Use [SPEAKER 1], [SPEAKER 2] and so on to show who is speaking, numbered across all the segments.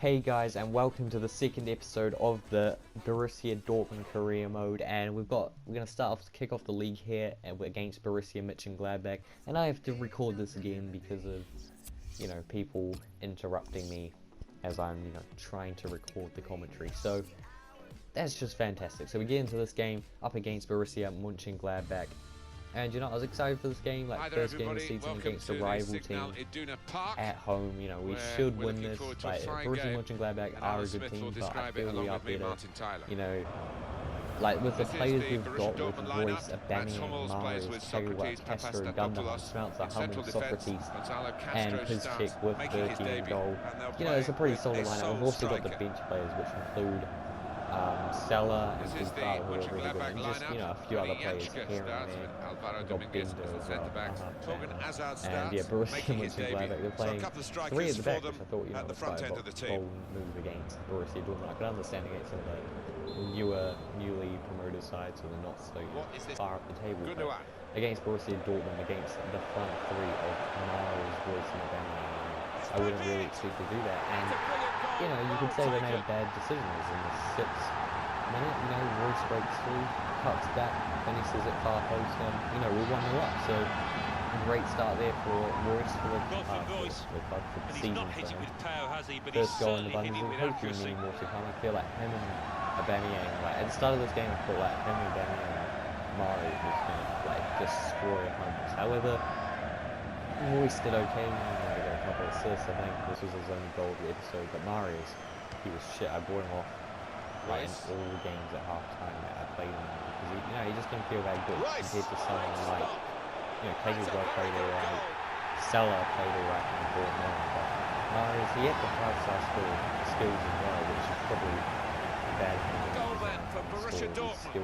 [SPEAKER 1] Hey guys, and welcome to the second episode of the Borussia Dortmund Career Mode, and we're gonna start off to kick off the league here against Borussia Mönchengladbach, and I have to record this again because of people interrupting me as I'm trying to record the commentary. So that's just fantastic. So we get into this game up against Borussia Mönchengladbach. And I was excited for this game, first game of the season against a rival team at home. We should win this. Borussia Mönchengladbach are a good team, but I feel we are better. With the players we've got with Royce, Aubameyang, Marius, Tegucigalpa, Castro, Gundogan, Smeltzer, Hummel, Socrates, and Piszczek with Bertie in goal. It's a pretty solid lineup. We've also got the bench players, which include Salah and Fifa, who are really good, and just a few other players here and there. We've got Bender as well, and Borussia Mönchengladbach, they're playing three at the back, which I thought was quite a bold move against Borussia Dortmund. I could understand against some of the newly promoted sides, so they're not so far up the table. But against Borussia Dortmund, against the front three of Marius, Royce, and Aubameyang, I wouldn't really expect to do that. And you could say they made a bad decision. In the 6th minute, Royce breaks through, cuts back, finishes it far post, and we're 1-0 up. So great start there for Royce for the season. First goal in the Bundesliga. Hopefully many more to come. I feel like him and Aubameyang, at the start of this game, I thought him and Aubameyang and Marius was going to destroy opponents. However, Royce did okay. A couple of assists. I think this was his only goal of the episode, but Marius, he was shit. I brought him off in all the games at half time that I played him because he just didn't feel that good compared to someone like Tegucigalpa played alright, Salah played alright and brought him on, but Marius, he had the 5-star skills as well, which is probably a bad thing. Borussia Dortmund.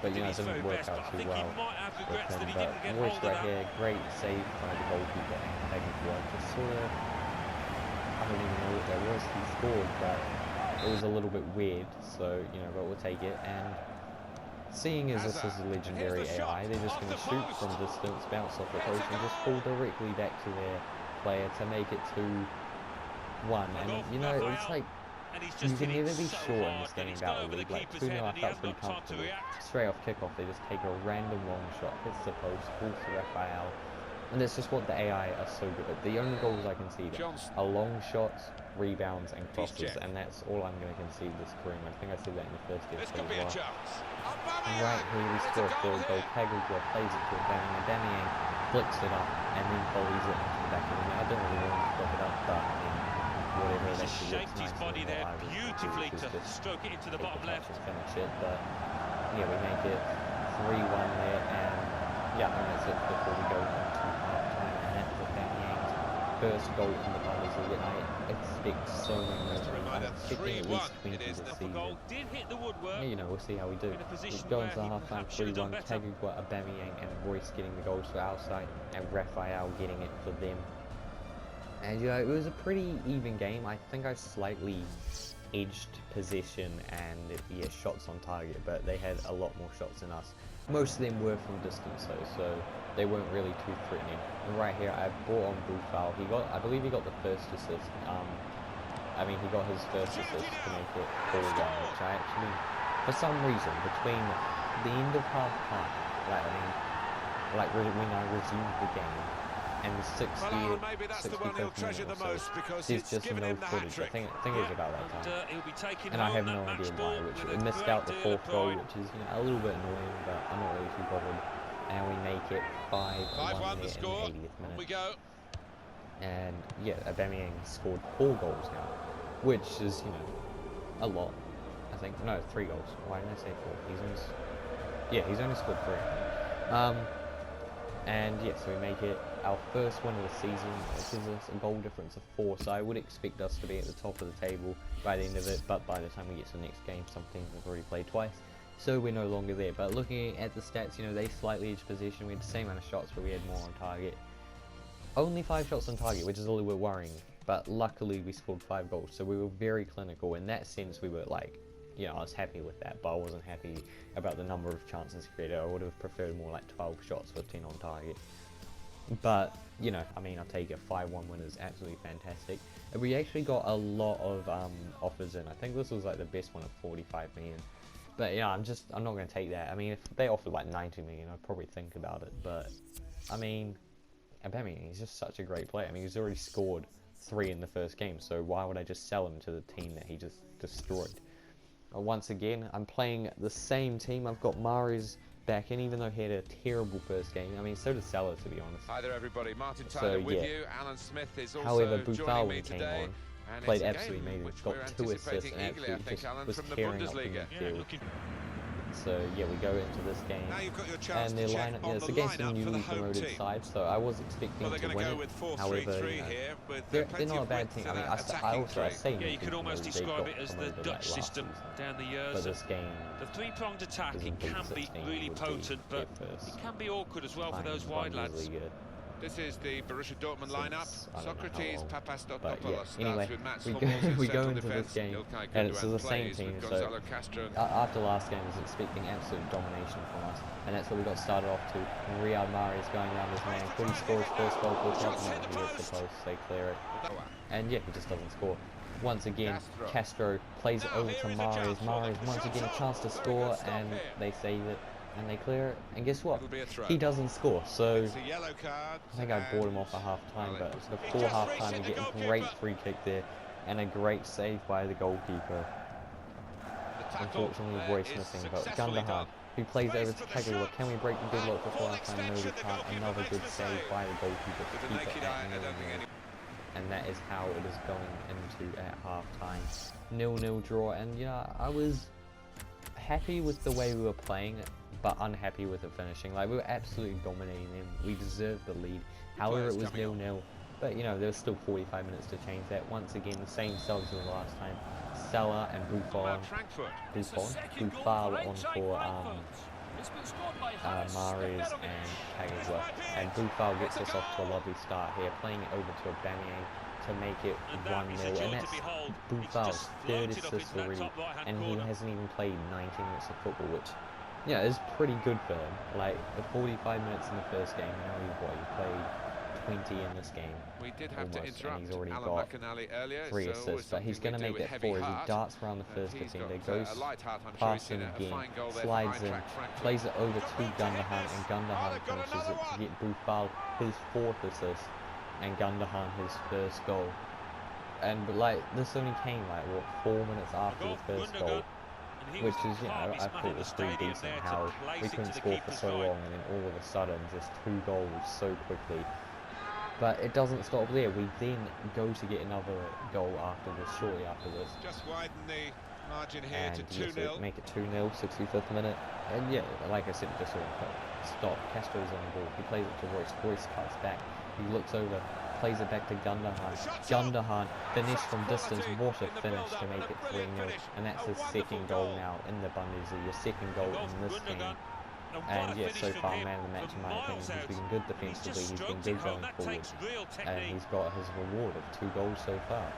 [SPEAKER 1] But it didn't work out too well with him. But Royce right here, great save by the goalkeeper and Tegucigalpa. Just I don't even know what that was he scored, but it was a little bit weird. So but we'll take it. And seeing as this is a legendary AI, they're just going to shoot from distance, bounce off the post, and just fall directly back to their player to make it 2-1. And it's you can never be sure in this game about a league. 2-0 I felt pretty comfortable. Straight off kickoff, they just take a random long shot, hits the post, falls to Raphael. And that's just what the AI are so good at. The only goals I concede are long shots, rebounds, and crosses, and that's all I'm going to concede this career. I think I said that in the first episode as well. And right here we score a third goal. Tegucigalpa plays it to Aubameyang. Aubameyang flicks it up and then volleys it into the back of the net. I don't really want to flick it up, but whatever it actually looks nice body there, beautifully to stroke it into the bottom left. Finish it, but we make it 3-1 there, and I think that's it before we go on to half time. And that's Aubameyang's first goal in the Bundesliga. I expect so much from him. I'm expecting at least 20 this season. We'll see how we do. We go into the half time 3-1. Tegucigalpa, Aubameyang, and Royce getting the goals for our side, and Raphael getting it for them. And it was a pretty even game. I think I slightly edged possession and shots on target, but they had a lot more shots than us. Most of them were from distance though, so they weren't really too threatening. And right here, I brought on Buffal. I believe he got the first assist. He got his first assist to make it 4-1, which I actually, for some reason, between the end of half time, when I resumed the game, and the 65th minute or so, there's just no footage. I think it was about that time. And I have no idea why, which missed out the 4th goal, which is a little bit annoying, but I'm not really too bothered. And we make it 5-1 there in the 80th minute. And Aubameyang scored 4 goals now, which is, a lot. I think, no, 3 goals. Why did I say 4? He's only scored 3. So we make it our first win of the season. It gives us a goal difference of 4, so I would expect us to be at the top of the table by the end of it, but by the time we get to the next game, some teams have already played twice, so we're no longer there. But looking at the stats, they slightly edged position. We had the same amount of shots, but we had more on target. Only 5 shots on target, which is a little bit worrying, but luckily we scored 5 goals, so we were very clinical. In that sense, we were I was happy with that, but I wasn't happy about the number of chances created. I would have preferred more 12 shots for 10 on target. But, you know, I mean, I'll take it. 5-1 win is absolutely fantastic. And we actually got a lot of offers in. I think this was like the best one at 45 million. But yeah, I'm not going to take that. I mean, if they offered like 90 million, I'd probably think about it. But, I mean, he's just such a great player. I mean, he's already scored 3 in the first game. So why would I just sell him to the team that he just destroyed? Once again, I'm playing the same team. I've got Mahrez back in, even though he had a terrible first game. I mean, so did Salah, to be honest.
[SPEAKER 2] Hi there, everybody. Martin Tyler with you. Alan Smith is also
[SPEAKER 1] however,
[SPEAKER 2] joining me
[SPEAKER 1] came
[SPEAKER 2] today.
[SPEAKER 1] On, played absolutely amazing. Got 2 assists and absolutely
[SPEAKER 2] Alan,
[SPEAKER 1] was
[SPEAKER 2] from the
[SPEAKER 1] tearing up
[SPEAKER 2] Bundesliga.
[SPEAKER 1] the midfield. So yeah, we go into this game, and their lineup, it's against a newly promoted side, so I was expecting to win it. However, they're not a bad team. I mean, I say
[SPEAKER 3] you could almost describe it as the Dutch system down the years.
[SPEAKER 1] But this game,
[SPEAKER 3] the three-pronged attack, it can be really potent, but it can be awkward as well for those wide lads.
[SPEAKER 2] This is the Borussia Dortmund lineup. Socrates, Papastotopoulos
[SPEAKER 1] anyway, we go into this game, and it's the same team. So after last game, I was expecting absolute domination from us, and that's what we got started off to. Riyad Mahrez going around his man. Could he score his first goal for Tottenham? He hits the post, they clear it, and yeah, he just doesn't score. Once again, Castro plays it over to Mahrez. Mahrez once again a chance to score, and they save it. And they clear it, and guess what? He doesn't score, so I think I bought him off at half-time, but before half-time we get a great free kick there, and a great save by the goalkeeper. Unfortunately, Royce missing, but Gundogan, who plays over to Tagovailoa. Can we break the deadlock before half-time? No, we can't. Another good save by the goalkeeper to keep it at 0-0. And that is how it is going into at half-time. 0-0 draw, and yeah, I was happy with the way we were playing, but unhappy with the finishing. Like, we were absolutely dominating them. We deserved the lead. However, it was 0-0. But, you know, there was still 45 minutes to change that. Once again, the same subs as last time. Salah and Buffon on for Mahrez and Tagovailoa. And Buffon gets us off to a lovely start here, playing it over to Aubameyang to make it 1-0, and that's Buffon's 3rd assist already, and he hasn't even played 90 minutes of football, which, yeah, is pretty good for him. Like, 45 minutes in the first game, now he played 20 in this game.
[SPEAKER 2] We did have to interrupt,
[SPEAKER 1] and he's already got
[SPEAKER 2] earlier,
[SPEAKER 1] 3 assists, but he's going to make that 4 as he darts around the first defender, goes past him again, slides in, plays it over to Gundogan, and Gundogan finishes it to get Buffon his 4th assist, and Gundogan his first goal. And but like, this only came like what, 4 minutes after the first goal, which is, you know, I thought it was pretty decent how we couldn't score for so long, and then all of a sudden just 2 goals so quickly. But it doesn't stop there. We then go to get another goal after this, shortly after this,
[SPEAKER 2] just widen the margin here
[SPEAKER 1] and
[SPEAKER 2] to 2-0.
[SPEAKER 1] Make it 2-0, 65th minute. And yeah, like I said, just sort of stop. Castro's on the ball. He plays it to Royce. Royce cuts back. He looks over, plays it back to Gundogan. Gundogan finished from distance. What a finish to make it 3-0. And that's his 2nd goal now in the Bundesliga. 2nd goal in this game. And yeah, so far man of the match in my opinion. He's been good defensively, he's been good going forward, and he's got his reward of 2 goals so far.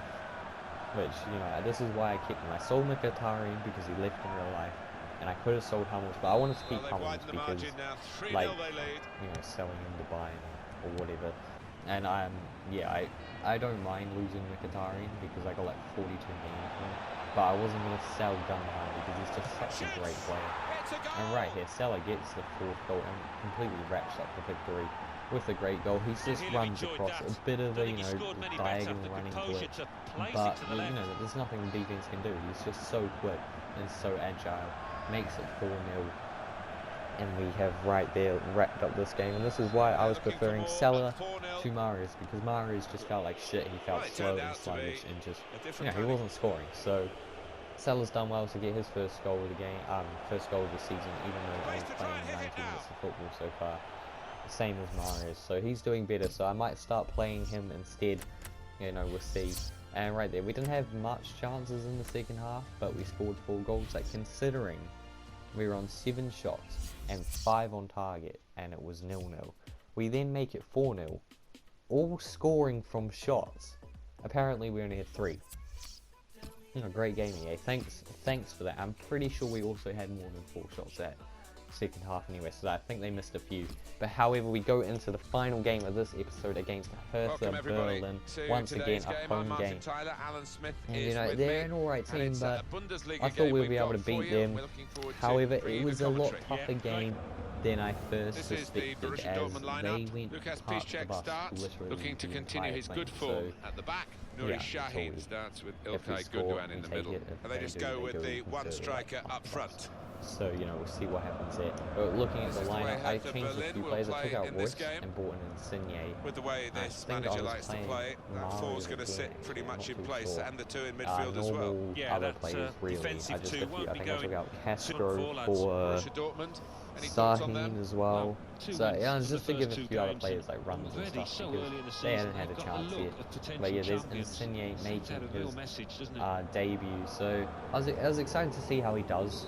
[SPEAKER 1] Which, you know, this is why I kept him. I sold Mkhitaryan because he left in real life, and I could have sold Hummels, but I wanted to keep Hummels because, like, you know, selling him to Bayern or whatever. And I don't mind losing Mkhitaryan because I got like 42 million from him, but I wasn't going to sell Gundogan because he's just such a great player. And right here, Salah gets the 4th goal and completely wraps up the victory with a great goal. He just runs across a bit of a, you know, diagonal running glitch, but, you know, there's nothing the defense can do. He's just so quick and so agile. Makes it 4-0. And we have right there wrapped up this game, and this is why I was preferring Salah to Mahrez, because Mahrez just felt like shit. He felt slow and sluggish and just, you know, he wasn't scoring. So Salah's done well to get his first goal of the game, first goal of the season, even though he's playing 90 minutes of football so far. Same as Mahrez, so he's doing better. So I might start playing him instead. You know, we'll see. And right there, we didn't have much chances in the second half, but we scored 4 goals. Like, considering we were on 7 shots and 5 on target, and it was 0-0. We then make it 4-0, all scoring from shots. Apparently, we only had 3. You know, great game, EA. Thanks for that. I'm pretty sure we also had more than 4 shots at. second half anyway, so I think they missed a few. But however, we go into the final game of this episode against Hertha Berlin. Once again, a home game. And you know, they're an alright team, but I thought we'd be able to beat them. However, it was a lot tougher game than I first suspected, as they went past the bus literally
[SPEAKER 2] looking to
[SPEAKER 1] the
[SPEAKER 2] continue
[SPEAKER 1] entire
[SPEAKER 2] his
[SPEAKER 1] plane.
[SPEAKER 2] good form
[SPEAKER 1] So,
[SPEAKER 2] at the back.
[SPEAKER 1] yeah,
[SPEAKER 2] Nuri
[SPEAKER 1] it's
[SPEAKER 2] Sahin
[SPEAKER 1] all-
[SPEAKER 2] starts with
[SPEAKER 1] if we
[SPEAKER 2] Ilkay
[SPEAKER 1] score,
[SPEAKER 2] Gundogan in the
[SPEAKER 1] we take
[SPEAKER 2] middle.
[SPEAKER 1] it. If
[SPEAKER 2] And they just go with the one
[SPEAKER 1] conservative,
[SPEAKER 2] striker
[SPEAKER 1] like,
[SPEAKER 2] up front.
[SPEAKER 1] So, you know, we'll see what happens there. But looking at
[SPEAKER 2] This
[SPEAKER 1] the
[SPEAKER 2] is the way
[SPEAKER 1] lineup, I
[SPEAKER 2] Hertha
[SPEAKER 1] changed a
[SPEAKER 2] Berlin
[SPEAKER 1] few
[SPEAKER 2] will
[SPEAKER 1] players. I
[SPEAKER 2] play
[SPEAKER 1] took out
[SPEAKER 2] in this
[SPEAKER 1] Royce
[SPEAKER 2] game.
[SPEAKER 1] and brought in Insigne.
[SPEAKER 2] With the way
[SPEAKER 1] I
[SPEAKER 2] this
[SPEAKER 1] think I
[SPEAKER 2] manager
[SPEAKER 1] was
[SPEAKER 2] likes to
[SPEAKER 1] playing
[SPEAKER 2] play, that
[SPEAKER 1] Mario
[SPEAKER 2] four's going to
[SPEAKER 1] again,
[SPEAKER 2] sit pretty
[SPEAKER 1] I'm
[SPEAKER 2] much
[SPEAKER 1] not
[SPEAKER 2] in
[SPEAKER 1] too
[SPEAKER 2] place,
[SPEAKER 1] sure.
[SPEAKER 2] and the two in midfield as well.
[SPEAKER 1] Normal
[SPEAKER 3] Yeah,
[SPEAKER 1] other
[SPEAKER 3] that,
[SPEAKER 1] players, really. I
[SPEAKER 3] defensive
[SPEAKER 1] just
[SPEAKER 3] two
[SPEAKER 1] took,
[SPEAKER 3] won't
[SPEAKER 1] I
[SPEAKER 3] be
[SPEAKER 1] think I took
[SPEAKER 3] going
[SPEAKER 1] out
[SPEAKER 3] to
[SPEAKER 1] Castro
[SPEAKER 3] four lads.
[SPEAKER 1] for
[SPEAKER 2] Borussia Dortmund. Any thoughts on
[SPEAKER 1] Sahin
[SPEAKER 2] them?
[SPEAKER 1] as well.
[SPEAKER 3] Well, two
[SPEAKER 1] So
[SPEAKER 3] wins
[SPEAKER 1] yeah,
[SPEAKER 3] for
[SPEAKER 1] just
[SPEAKER 3] the
[SPEAKER 1] to give a
[SPEAKER 3] first two
[SPEAKER 1] few other
[SPEAKER 3] games,
[SPEAKER 1] players like runs and
[SPEAKER 3] already
[SPEAKER 1] stuff,
[SPEAKER 3] so
[SPEAKER 1] because
[SPEAKER 3] early in the
[SPEAKER 1] they hadn't
[SPEAKER 3] season,
[SPEAKER 1] had a
[SPEAKER 3] they've got
[SPEAKER 1] chance
[SPEAKER 3] the
[SPEAKER 1] yet.
[SPEAKER 3] look of potential
[SPEAKER 1] But yeah, there's
[SPEAKER 3] champions.
[SPEAKER 1] Insigne
[SPEAKER 3] Sends
[SPEAKER 1] making
[SPEAKER 3] out a real
[SPEAKER 1] his
[SPEAKER 3] message, doesn't it?
[SPEAKER 1] debut, so I was excited to see how he does.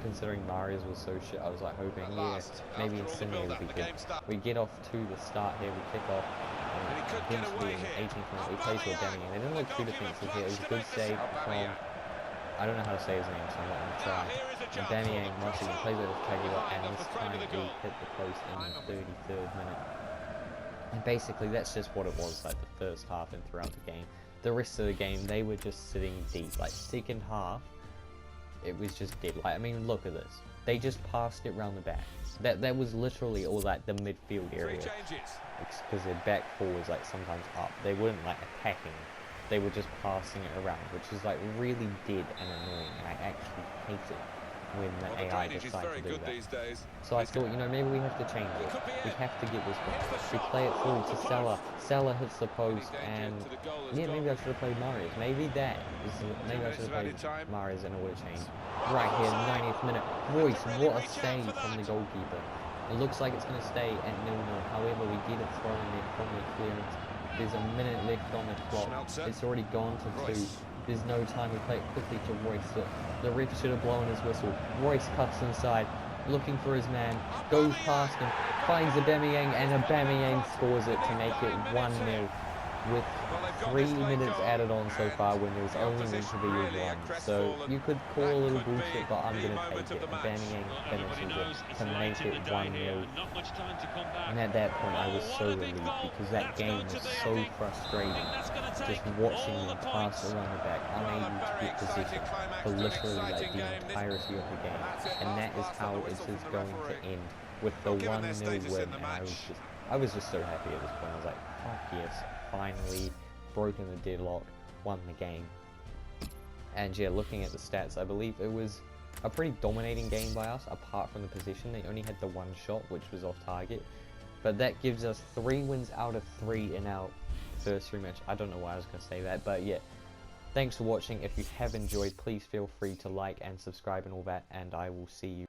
[SPEAKER 1] Considering Marius was so shit, I was like hoping, yeah, maybe Insigne would be good. We get off to the start here, we kick off.
[SPEAKER 2] And he could get
[SPEAKER 1] Eventually,
[SPEAKER 2] away
[SPEAKER 1] in
[SPEAKER 2] here.
[SPEAKER 1] 18th minute, we play to a Demi, and they didn't look too defensive here. It was a good save from, I don't know how to say his name, so I'm not going to try. And Demi once again plays it with Kagura, and this time we hit the post in the 33rd minute. And basically, that's just what it was like the first half and throughout the game. The rest of the game, they were just sitting deep. Like, second half, it was just dead. Like, I mean, look at this. They just passed it round the back. That was literally all like the midfield area. Because their back four was like sometimes up. They weren't like attacking. They were just passing it around, which is like really dead and annoying. And I actually hate it when the AI decides to do that. So I thought, you know, maybe we have to change it. We have to get this one. We play it through to Salah. Salah hits the post, and yeah, maybe I should have played Marius. Maybe I should have played Marius in order to change. Right here, 90th minute. Royce, what a save from the goalkeeper. It looks like it's going to stay at 0-0. However, we get it thrown there from the clearance. There's a minute left on the clock. It's already gone to 2. There's no time. We play it quickly to Royce. The ref should have blown his whistle. Royce cuts inside, looking for his man, goes past him, finds Aubameyang, and Aubameyang scores it to make it 1-0 with 3 minutes added on so far when there's only meant to be 1. So you could call a little bullshit, but I'm going to take it. Aubameyang finishes it to make it 1-0. And at that point I was so relieved, because that game was so frustrating. Just watching them pass around the back, unable to get position for literally like the entirety of the game. And that is how it is going to end, with the 1-0 win. And I was just so happy at this point. I was like, fuck yes, finally broken the deadlock, won the game. And yeah, looking at the stats, I believe it was a pretty dominating game by us, apart from the possession. They only had the 1 shot, which was off target. But that gives us 3 wins out of 3 in our first 3 matches. I don't know why I was going to say that, but yeah. Thanks for watching. If you have enjoyed, please feel free to like and subscribe and all that, and I will see you